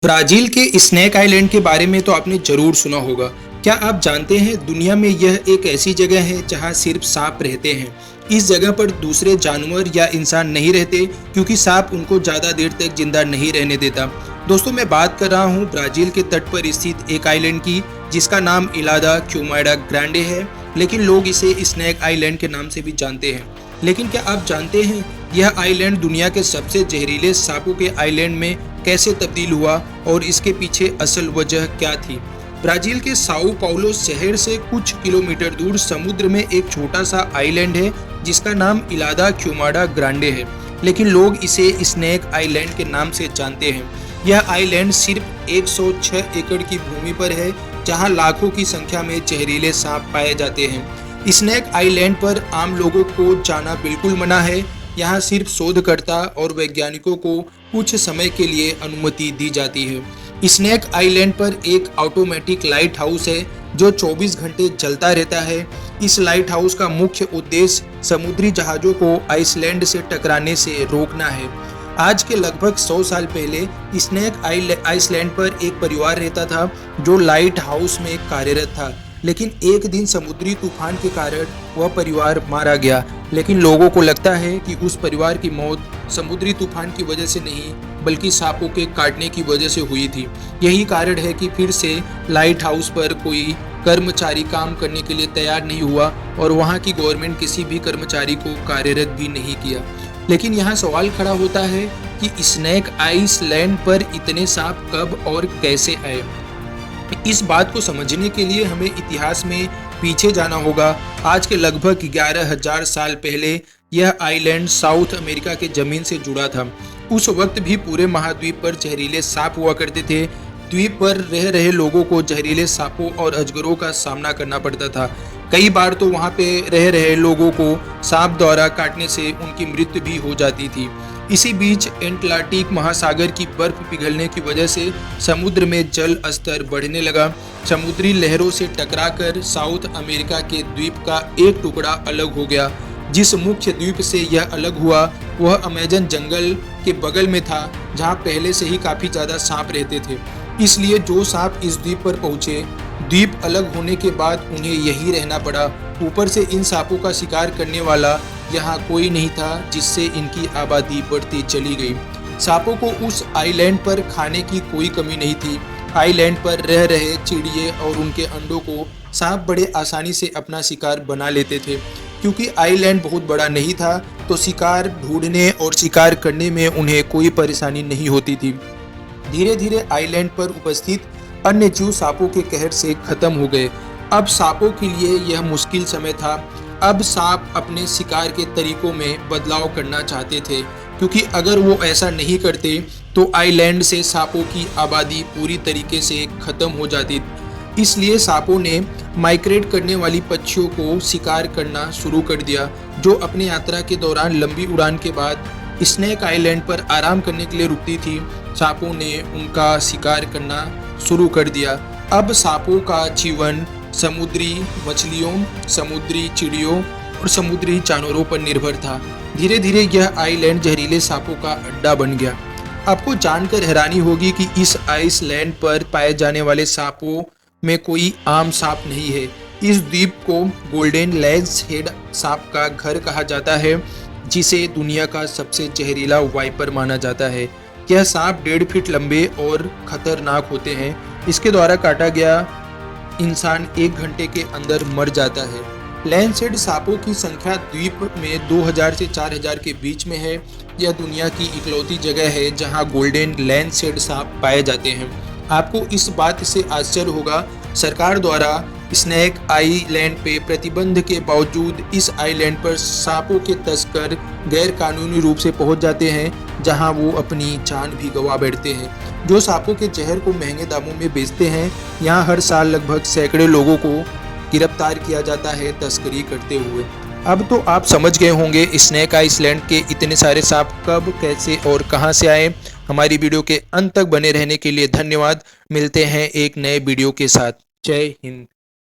Brazil के snack island के बारे में तो आपने जरूर सुना होगा। क्या आप जानते हैं दुनिया में यह एक ऐसी जगह है जहां सिर्फ सांप रहते हैं। इस जगह पर दूसरे जानवर या इंसान नहीं रहते क्योंकि सांप उनको ज़्यादा देर तक जिंदा नहीं रहने देता। दोस्तों, मैं बात कर रहा हूं ब्राजील के तट पर स्थित एक आइलैंड की जिसका नाम इलादा क्यूमाडा ग्रांडे है, लेकिन लोग इसे स्नैक आइलैंड के नाम से भी जानते हैं। लेकिन क्या आप जानते हैं यह आइलैंड दुनिया के सबसे जहरीले सांपों के आइलैंड में कैसे तब्दील हुआ और इसके पीछे असल वजह क्या थी। ब्राजील के साओ पाउलो शहर से कुछ किलोमीटर दूर समुद्र में एक छोटा सा आइलैंड है जिसका नाम इलादा क्यूमाडा ग्रांडे है, लेकिन लोग इसे स्नैक आइलैंड के नाम से जानते हैं। यह आइलैंड सिर्फ 106 एकड़ की भूमि पर है जहां लाखों की संख्या में जहरीले सांप पाए जाते हैं। स्नैक आइलैंड पर आम लोगों को जाना बिल्कुल मना है। यहाँ सिर्फ शोधकर्ता और वैज्ञानिकों को कुछ समय के लिए अनुमति दी जाती है। स्नैक आइलैंड पर एक ऑटोमेटिक लाइट हाउस है जो 24 घंटे चलता रहता है। इस लाइट हाउस का मुख्य उद्देश्य समुद्री जहाज़ों को आइसलैंड से टकराने से रोकना है। आज के लगभग 100 साल पहले स्नैक आइसलैंड पर एक परिवार रहता था जो लाइट हाउस में कार्यरत था, लेकिन एक दिन समुद्री तूफान के कारण वह परिवार मारा गया। लेकिन लोगों को लगता है कि उस परिवार की मौत समुद्री तूफान की वजह से नहीं बल्कि सांपों के काटने की वजह से हुई थी। यही कारण है कि फिर से लाइट हाउस पर कोई कर्मचारी काम करने के लिए तैयार नहीं हुआ और वहाँ की गवर्नमेंट किसी भी कर्मचारी को कार्यरत भी नहीं किया। लेकिन यहाँ सवाल खड़ा होता है कि स्नैक आइसलैंड पर इतने सांप कब और कैसे आए। इस बात को समझने के लिए हमें इतिहास में पीछे जाना होगा। आज के लगभग 11,000 साल पहले यह आइलैंड साउथ अमेरिका के जमीन से जुड़ा था। उस वक्त भी पूरे महाद्वीप पर जहरीले सांप हुआ करते थे। द्वीप पर रह रहे लोगों को जहरीले सांपों और अजगरों का सामना करना पड़ता था। कई बार तो वहाँ पे रह रहे लोगों को सांप द्वारा काटने से उनकी मृत्यु भी हो जाती थी। इसी बीच एटलांटिक महासागर की बर्फ पिघलने की वजह से समुद्र में जल स्तर बढ़ने लगा। समुद्री लहरों से टकराकर साउथ अमेरिका के द्वीप का एक टुकड़ा अलग हो गया। जिस मुख्य द्वीप से यह अलग हुआ वह अमेजन जंगल के बगल में था, जहां पहले से ही काफी ज्यादा सांप रहते थे। इसलिए जो सांप इस द्वीप पर पहुंचे, द्वीप अलग होने के बाद उन्हें यही रहना पड़ा। ऊपर से इन सांपों का शिकार करने वाला यहाँ कोई नहीं था, जिससे इनकी आबादी बढ़ती चली गई। सांपों को उस आइलैंड पर खाने की कोई कमी नहीं थी। आइलैंड पर रह रहे चिड़िए और उनके अंडों को सांप बड़े आसानी से अपना शिकार बना लेते थे। क्योंकि आइलैंड बहुत बड़ा नहीं था तो शिकार ढूंढने और शिकार करने में उन्हें कोई परेशानी नहीं होती थी। धीरे धीरे आइलैंड पर उपस्थित अन्य जीव सांपों के कहर से खत्म हो गए। अब सांपों के लिए यह मुश्किल समय था। अब सांप अपने शिकार के तरीकों में बदलाव करना चाहते थे, क्योंकि अगर वो ऐसा नहीं करते तो आइलैंड से सांपों की आबादी पूरी तरीके से खत्म हो जाती। इसलिए सांपों ने माइग्रेट करने वाली पक्षियों को शिकार करना शुरू कर दिया, जो अपनी यात्रा के दौरान लंबी उड़ान के बाद स्नैक आइलैंड पर आराम करने के लिए रुकती थी। सांपों ने उनका शिकार करना शुरू कर दिया। अब सांपों का जीवन समुद्री मछलियों, समुद्री चिड़ियों और समुद्री जानवरों पर निर्भर था। धीरे धीरे यह आइलैंड जहरीले सांपों का अड्डा बन गया। आपको जानकर हैरानी होगी कि इस आइसलैंड पर पाए जाने वाले सांपों में कोई आम सांप नहीं है। इस द्वीप को गोल्डन लेंस हेड सांप का घर कहा जाता है, जिसे दुनिया का सबसे जहरीला वाइपर माना जाता है। यह सांप 1.5 फीट लंबे और खतरनाक होते हैं। इसके द्वारा काटा गया इंसान 1 घंटे के अंदर मर जाता है। लैंडसेड सांपों की संख्या द्वीप में 2000 से 4000 के बीच में है। यह दुनिया की इकलौती जगह है जहां गोल्डन लैंडसेड सांप पाए जाते हैं। आपको इस बात से आश्चर्य होगा, सरकार द्वारा स्नैक आइलैंड पे प्रतिबंध के बावजूद इस आइलैंड पर सांपों के तस्कर गैर कानूनी रूप से पहुंच जाते हैं, जहां वो अपनी जान भी गंवा बैठते हैं। जो सांपों के जहर को महंगे दामों में बेचते हैं, यहाँ हर साल लगभग सैकड़ों लोगों को गिरफ्तार किया जाता है तस्करी करते हुए। अब तो आप समझ गए होंगे स्नैक आइलैंड के इतने सारे सांप कब, कैसे और कहां से आए। हमारी वीडियो के अंत तक बने रहने के लिए धन्यवाद। मिलते हैं एक नए वीडियो के साथ। जय हिंद।